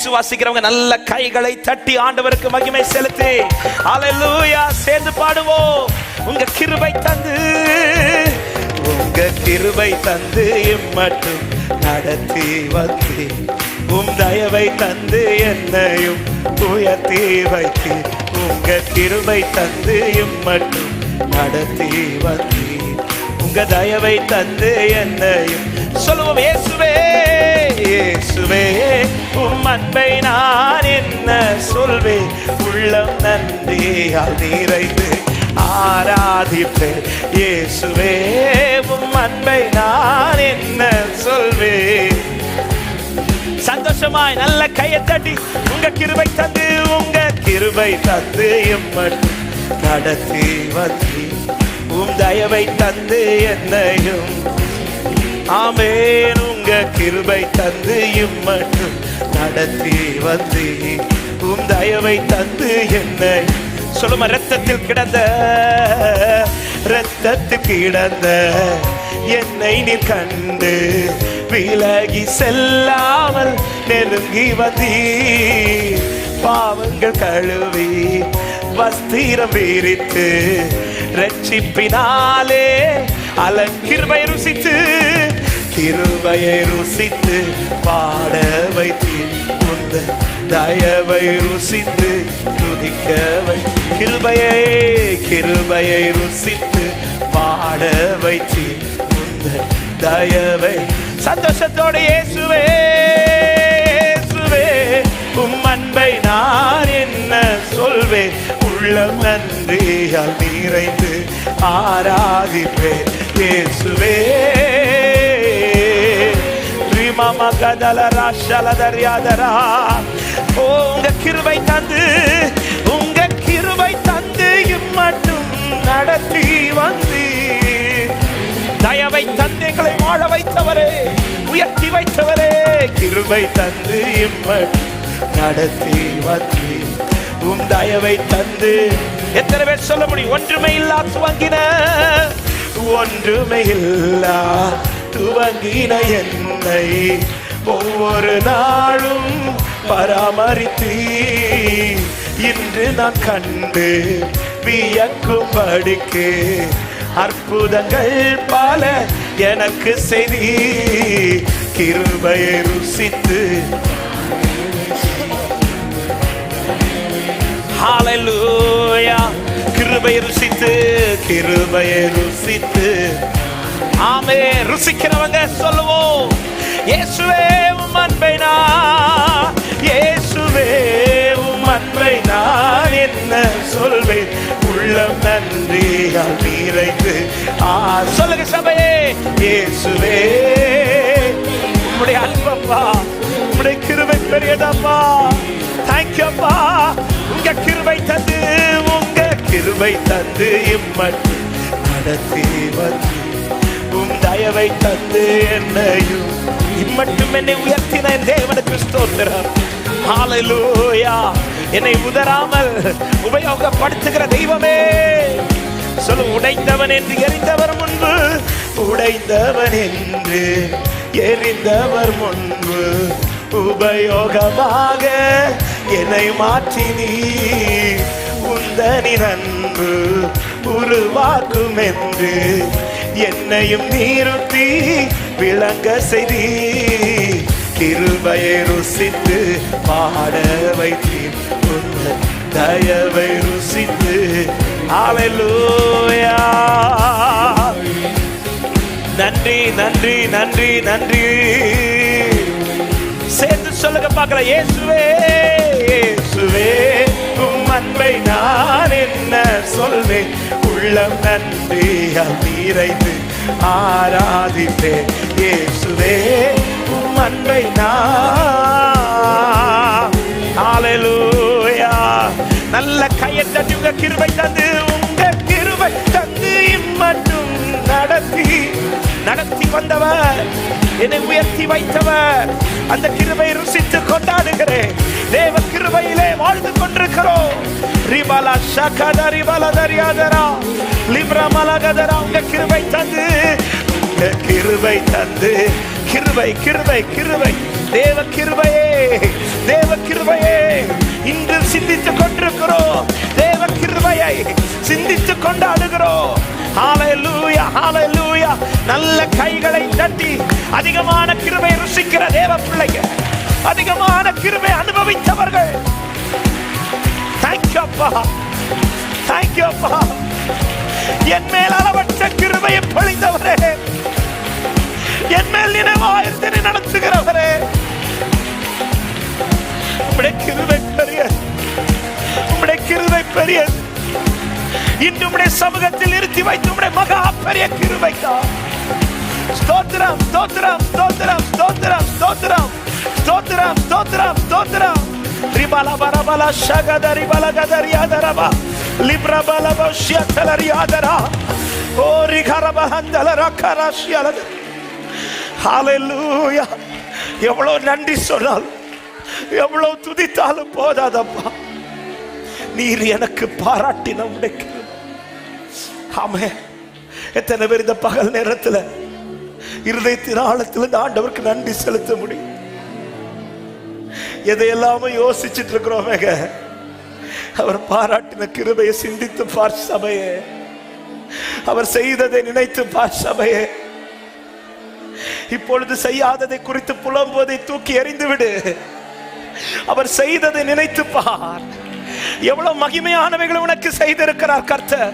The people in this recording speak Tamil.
விசுவாசிக்கிறவங்க நல்ல கைகளை தட்டி ஆண்டவருக்கு மகிமை செலுத்தி ஹல்லேலூயா சேர்ந்து பாடுவோம். உங்க கிருபை தந்து மட்டும் நடத்தி வந்து உம் தயவை தந்து என்னையும் உயர்த்தி வைத்து உங்க கிருபை தந்து மட்டும் நடத்தி வந்து உங்க தயவை தந்து என்னையும் சொல்லுவோம். இயேசுவே இயேசுவே உம் அன்பை நான் என்ன சொல்வேன், உள்ளம் நன்றியால் நிறைந்து ஆராதிப்பேன். இயேசுவே உம் அன்பை நான் என்ன சொல்வேன். சந்தோஷமாய் நல்ல கையை தட்டி உங்க கிருபை தந்து மட்டும் நடத்தி வந்து உம் தயவை தந்து என்னையும் ஆமென் உங்க கிருபை தந்து மட்டும் நடத்தி வந்து உம் தயவை தந்து என்னை சொல்லுமா. ரத்தத்தில் கிடந்த என்னை நீ கண்டு விலகி செல்லாமல் நெருங்கி வந்தீ பாவங்கள் கழுவி வஸ்திரம் விரித்து ரட்சிப்பினாலே கிருபையை ருசித்து பாட வைத்து உந்த தயவை ருசித்து துதிக்க வை. கிருபையை ருசித்து பாட வைத்து உந்த தயவை சந்தோஷத்தோடு இயேசுவே உம் அன்பை நான் என்ன சொல்வேன், உள்ளம் நன்றியால் நிறைந்து ஆராதிப்பேன். இயேசுவே ரிமம கதல ராஷல தரியாதரா உங்க கிருபை தந்து மட்டும் நடத்தி வந்து தயவை தந்து எங்களை வாழ வைத்தவரே, உயர்த்தி வைத்தவரே, கிருபை தந்து மட்டும் நடத்தி வந்து உம் தயவை தந்து எத்தனை பேர் சொல்ல முடியும். ஒன்றுமே இல்லா துவங்கின என்னை ஒவ்வொரு நாளும் பராமரித்து இன்று நான் கண்டு வியக்கும்படிக்கு அற்புதங்கள் பல எனக்கு செய்தி கிருபையை ருசித்து ஹல்லேலூயா கிருபையை ருசித்து ஆமே ருசிக்கிறவங்க சொல்லுவோம். இயேசுவே உம் அன்பை நான் என்ன சொல்வேன், உள்ளம் நன்றியால் நிறைந்து சொல்லுங்க சபையே. இயேசுவே உம்முடைய அன்பப்பா, உம்முடைய கிருபை பெரியதப்பா. தேங்க்யூ அப்பா. உங்க கிருபை தந்து இம்மட்டும் நடத்தி வந்து உம் தயவை தந்து என்னையும் இம்மட்டும் என்னை உயர்த்தின தேவனுக்கு ஸ்தோத்திரம். ஹல்லேலூயா. என்னை உதறாமல் உபயோகப்படுத்துகிற தெய்வமே சொல்லு. உடைந்தவன் என்று எரிந்தவர் முன்பு உபயோகமாக என்னை மாற்றினீ உந்தனின் அன்பு உருவாக்கும் என்று என்னையும் நீருத்தி விளங்க செய்தி கிருபையை ருசித்து பாட வைத்தீர் உந்த தயவை ருசித்து. ஹல்லேலூயா. நன்றி சேர்ந்து சொல்லுங்க பார்க்கல. இயேசுவே உம் அன்பை நான் என்ன சொல்வேன், உள்ளம் நன்றியால் நிறைந்து ஆராதிப்பேன். இயேசுவே உம் அன்பை நான் ஹல்லேலூயா. நல்ல கையை தட்டி உங்க கிருபை தந்து மட்டும் நடத்தி வந்தவர், என்னை உயர்த்தி வைத்தவர். அந்த கிருபை ருசித்து கொண்டாடுகிறேன். தேவ கிருபையிலே வாழ்ந்து கொண்டிருக்கிறோம். ரிபாலா ஷகதா ரிபாலா தரியாதரா லிப்ரா மலகதரா உங்க கிருபை தந்து கிருபை தேவ கிருபையே தேவ கிருபையே இன்று சிந்தித்துக் கொண்டிருக்கிறோம். தேவ கிருபையை சிந்தித்துக் கொண்டாடுகிறோம். ஹalleluya ஹalleluya. நல்ல கைகளை தட்டி அதிகமான கிருபை ருசிக்கிற தேவ பிள்ளைகள், அதிகமான கிருபை அனுபவித்தவர்கள், thank you அப்பா, thank you அப்பா. என் மேல் அளவற்ற கிருபையை பொழிந்தவரே, என் மேல் நினைவாயிரத்தை நடத்துகிறவரே, உம்முடைய கிருபை பெரியது, உம்முடைய கிருபை பெரியது. இன்று உம்முடைய சமூகத்தில் நிறுத்தி வைத்து உம்முடைய மகா பெரிய கிருபைக்காக ஸ்தோத்திரம் ஸ்தோத்திரம் ஸ்தோத்திரம் ஸ்தோத்திரம் ஸ்தோத்திரம் ஸ்தோத்திரம் ஸ்தோத்திரம் ஸ்தோத்திரம். ரிபல பரபல ஷகதரி பலகதரியாதரபா லிப்ரபல பஷ்யதலரியாதரா ஓரி கரபஹந்தல ரக்கரஷ்யல. ஹalleluya. எவ்வளவு நன்றி சொன்னாலும் எவ்வளவு துதித்தாலும் போதாதப்பா, நீர் எனக்கு பாராட்டின உம்முடைய கிருபை. ஆமென். எத்தனை பேர் இந்த பகல் நேரத்தில் இருதயத்தின் ஆழத்தில் இந்த ஆண்டவருக்கு நன்றி செலுத்த முடியும்? எதையெல்லாம யோசிச்சுட்டு இருக்கிறோமே, அவர் பாராட்டின கிருபையை சிந்தித்து பார் சபையே, அவர் செய்ததை நினைத்து பார் சபையே. இப்பொழுது செய்யாததை குறித்து புலம்புவதை தூக்கி எறிந்து விடு. அவர் செய்ததை நினைத்து பார். எவ்வளவு மகிமையானவைகளை உனக்கு செய்திருக்கிறார் கர்த்தர்.